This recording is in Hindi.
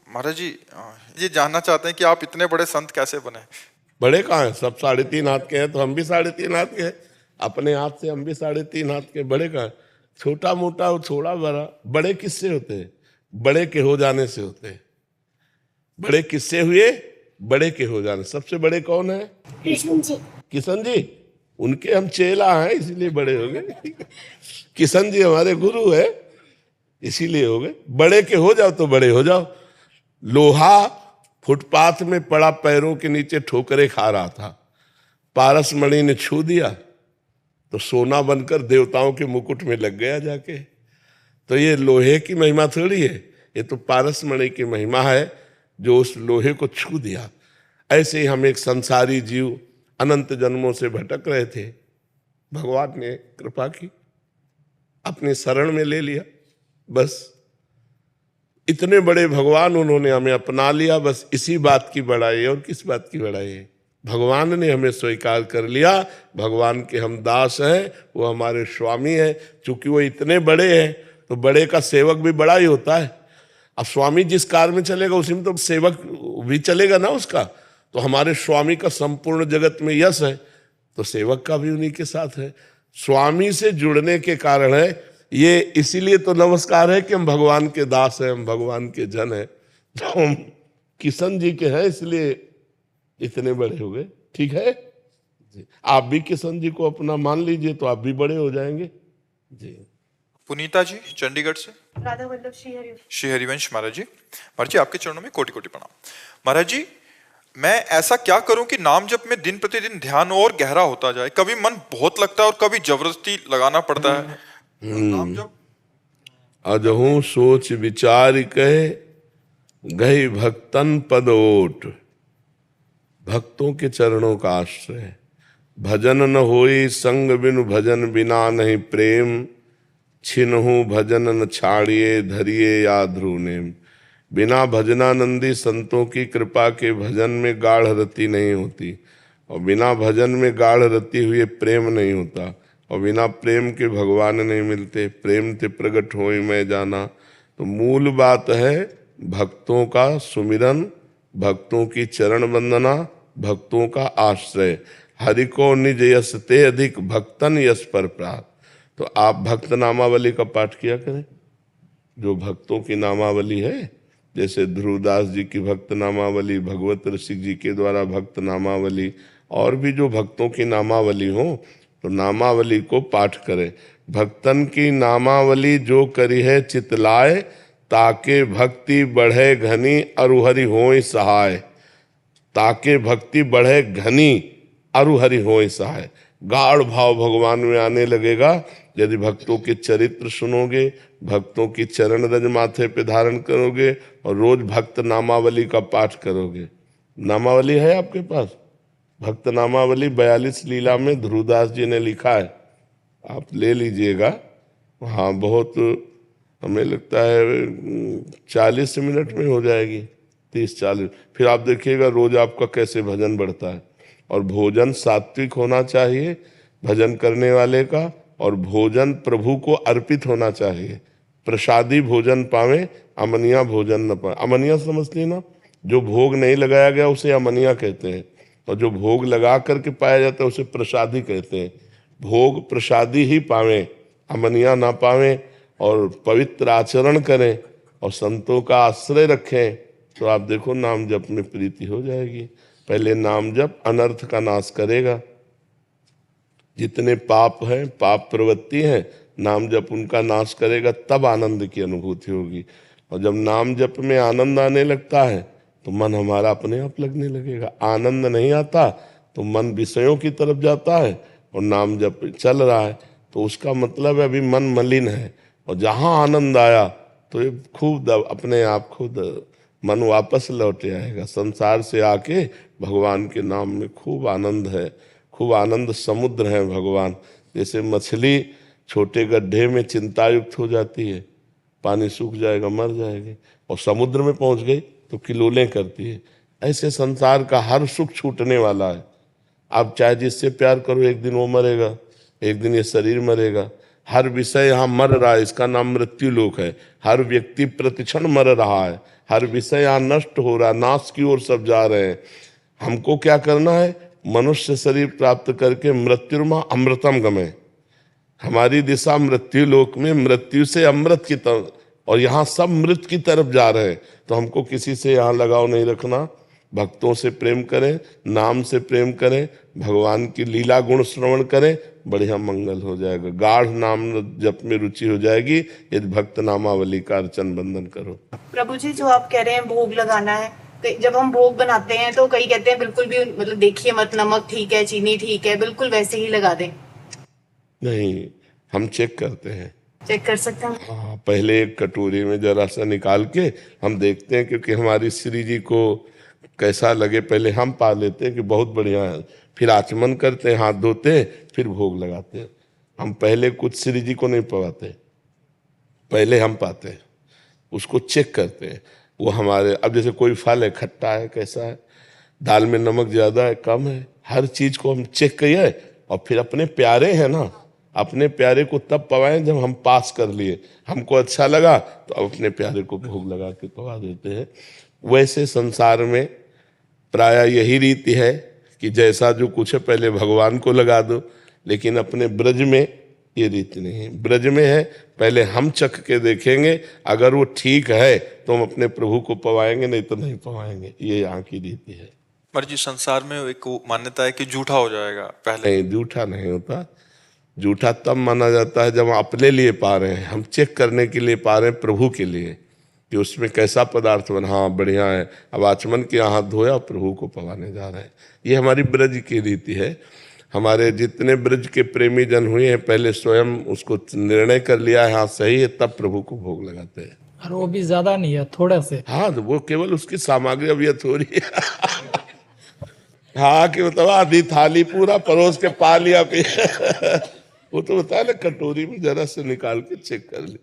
महाराज जी, ये जानना चाहते हैं कि आप इतने बड़े संत कैसे बने। बड़े कहाँ हैं? सब 3.5 हाथ के हैं तो हम भी 3.5 हाथ के हैं। अपने हाथ से हम भी 3.5 हाथ के। बड़े कहाँ हैं? छोटा मोटा और थोड़ा बड़ा। बड़े किससे होते हैं? बड़े के हो जाने से होते हैं। बड़े किससे हुए? बड़े के हो जाने। सबसे बड़े कौन है? कृष्ण जी। किशन जी। उनके हम चेला हैं इसीलिए बड़े हो गए। किशन जी हमारे गुरु है इसीलिए हो गए। बड़े के हो जाओ तो बड़े हो जाओ। लोहा फुटपाथ में पड़ा, पैरों के नीचे ठोकरे खा रहा था। पारस मणि ने छू दिया तो सोना बनकर देवताओं के मुकुट में लग गया जाके। तो ये लोहे की महिमा थोड़ी है, ये तो पारस मणि की महिमा है जो उस लोहे को छू दिया। ऐसे ही हम एक संसारी जीव अनंत जन्मों से भटक रहे थे, भगवान ने कृपा की, अपने शरण में ले लिया। बस इतने बड़े भगवान, उन्होंने हमें अपना लिया। बस इसी बात की बड़ाई है। और किस बात की बड़ाई है? भगवान ने हमें स्वीकार कर लिया। भगवान के हम दास हैं, वो हमारे स्वामी हैं। चूंकि वो इतने बड़े हैं तो बड़े का सेवक भी बड़ा ही होता है। अब स्वामी जिस कार में चलेगा उसी में तो सेवक भी चलेगा ना उसका। तो हमारे स्वामी का संपूर्ण जगत में यश है तो सेवक का भी उन्हीं के साथ है। स्वामी से जुड़ने के कारण है ये। इसीलिए तो नमस्कार है कि हम भगवान के दास हैं, हम भगवान के जन हैं। तो हम किशन जी के हैं इसलिए इतने बड़े हो गए। ठीक है जी। आप भी किशन जी को अपना मान लीजिए तो आप भी बड़े हो जाएंगे जी। पुनीता जी चंडीगढ़ से। राधा वल्लभ श्री हरिवंश महाराज जी। महाराज जी, आपके चरणों में कोटि कोटि प्रणाम। महाराज जी, मैं ऐसा क्या करूं कि नाम जप में दिन प्रतिदिन ध्यान और गहरा होता जाए। कभी मन बहुत लगता है और कभी जबरदस्ती लगाना पड़ता है। नाम जप अजहू सोच विचार कहे गई भक्तन पद ओट। भक्तों के चरणों का आश्रय। भजन न होई संग बिनु भजन बिना नहीं प्रेम। छिनहु भजन न छाड़िए धरिए या ध्रुव नेम। बिना भजनानंदी संतों की कृपा के भजन में गाढ़ रति नहीं होती, और बिना भजन में गाढ़ रति हुए प्रेम नहीं होता, और बिना प्रेम के भगवान नहीं मिलते। प्रेम ते प्रगट होई मैं जाना। तो मूल बात है भक्तों का सुमिरन, भक्तों की चरण वंदना, भक्तों का आश्रय। हरि को निज यश ते अधिक भक्तन यश पर प्राप्त। तो आप भक्त नामावली का पाठ किया करें, जो भक्तों की नामावली है। जैसे ध्रुवदास जी की भक्त नामावली, भगवत ऋषि जी के द्वारा भक्त नामावली, और भी जो भक्तों की नामावली हो तो नामावली को पाठ करें। भक्तन की नामावली जो करी है चितलाए, ताके भक्ति बढ़े घनी अरुहरि होय सहाय। ताके भक्ति बढ़े घनी अरुहरि होय सहाय। गाढ़ भाव भगवान में आने लगेगा यदि भक्तों के चरित्र सुनोगे, भक्तों की चरण रज माथे पे धारण करोगे और रोज भक्त नामावली का पाठ करोगे। नामावली है आपके पास? भक्त नामावली 42 लीला में ध्रुवदास जी ने लिखा है, आप ले लीजिएगा। हाँ, बहुत हमें लगता है 40 मिनट में हो जाएगी, 30-40। फिर आप देखिएगा रोज आपका कैसे भजन बढ़ता है। और भोजन सात्विक होना चाहिए भजन करने वाले का, और भोजन प्रभु को अर्पित होना चाहिए। प्रसादी भोजन पावे, अमनिया भोजन न पावे। अमनिया समझ लेना, जो भोग नहीं लगाया गया उसे अमनिया कहते हैं, और जो भोग लगा करके पाया जाता है उसे प्रसादी कहते हैं। भोग प्रसादी ही पावे, अमनिया ना पावे। और पवित्र आचरण करें और संतों का आश्रय रखें तो आप देखो नाम जप में प्रीति हो जाएगी। पहले नाम जप अनर्थ का नाश करेगा। जितने पाप हैं, पाप प्रवृत्ति हैं, नाम जप उनका नाश करेगा, तब आनंद की अनुभूति होगी। और जब नाम जप में आनंद आने लगता है तो मन हमारा अपने आप लगने लगेगा। आनंद नहीं आता तो मन विषयों की तरफ जाता है, और नाम जप चल रहा है तो उसका मतलब है अभी मन मलिन है। और जहाँ आनंद आया तो ये खूब अपने आप खुद मन वापस लौट आएगा। संसार से आके भगवान के नाम में खूब आनंद है, खूब आनंद समुद्र है भगवान। जैसे मछली छोटे गड्ढे में चिंतायुक्त हो जाती है, पानी सूख जाएगा, मर जाएगी, और समुद्र में पहुंच गई तो किलोलें करती है। ऐसे संसार का हर सुख छूटने वाला है। आप चाहे जिससे प्यार करो, एक दिन वो मरेगा, एक दिन ये शरीर मरेगा। हर विषय यहाँ मर रहा है, इसका नाम मृत्यु लोक है। हर व्यक्ति प्रतिक्षण मर रहा है, हर विषय यहाँ नष्ट हो रहा है, नाश की ओर सब जा रहे हैं। हमको क्या करना है? मनुष्य शरीर प्राप्त करके मृत्युर्मा अमृतम गमे, हमारी दिशा मृत्यु लोक में मृत्यु से अमृत की तरफ, और यहाँ सब मृत की तरफ जा रहे हैं। तो हमको किसी से यहाँ लगाव नहीं रखना, भक्तों से प्रेम करें, नाम से प्रेम करें, भगवान की लीला गुण श्रवण करें, बढ़िया मंगल हो जाएगा। गाढ़ नाम जप में रुचि हो जाएगी यदि भक्त नामावली का अर्चन बंदन करो। प्रभु जी, जो आप कह रहे हैं भोग लगाना है, जब हम भोग बनाते हैं तो कई कहते हैं बिल्कुल भी मतलब देखिए मत, नमक ठीक है, चीनी ठीक है, बिल्कुल वैसे ही लगा दें। नहीं, हम चेक करते हैं। चेक कर सकते हैं? हाँ, पहले एक कटोरी में जरा सा निकाल के हम देखते हैं, क्योंकि हमारी श्री जी को कैसा लगे पहले हम पा लेते हैं कि बहुत बढ़िया है, फिर आचमन करते हैं, हाथ धोते हैं, फिर भोग लगाते हैं। हम पहले कुछ श्री जी को नहीं पवाते, पहले हम पाते हैं, उसको चेक करते हैं। वो हमारे, अब जैसे कोई फल है, खट्टा है, कैसा है, दाल में नमक ज़्यादा है, कम है, हर चीज़ को हम चेक करिए, और फिर अपने प्यारे हैं ना, अपने प्यारे को तब पवाएं जब हम पास कर लिए, हमको अच्छा लगा तो अपने प्यारे को भोग लगा के पवा देते हैं। वैसे संसार में प्राय यही रीति है कि जैसा जो कुछ है पहले भगवान को लगा दो, लेकिन अपने ब्रज में ये रीति नहीं है। ब्रज में है पहले हम चख के देखेंगे, अगर वो ठीक है तो हम अपने प्रभु को पवाएंगे, नहीं तो नहीं पवाएंगे। ये यहाँ की रीति है। महाराज जी, संसार में एक मान्यता है कि जूठा हो जाएगा पहले। नहीं, जूठा नहीं होता। जूठा तब माना जाता है जब हम अपने लिए पा रहे हैं, हम चेक करने के लिए पा रहे हैं, प्रभु के लिए कि उसमें कैसा पदार्थ बना, हाँ बढ़िया है, अब आचमन के हाथ धोया, प्रभु को पवाने जा रहे हैं। ये हमारी ब्रज की रीति है। हमारे जितने ब्रज के प्रेमी जन हुए हैं, पहले स्वयं उसको निर्णय कर लिया है हाँ सही है, तब प्रभु को भोग लगाते हैं। और वो भी ज्यादा नहीं है, थोड़ा से। हाँ, तो वो केवल उसकी सामग्री अब ये थोड़ी है हाँ, कि मतलब आधी थाली पूरा परोस के पा लिया वो तो बताया ना, कटोरी में जरा से निकाल के चेक कर लिया।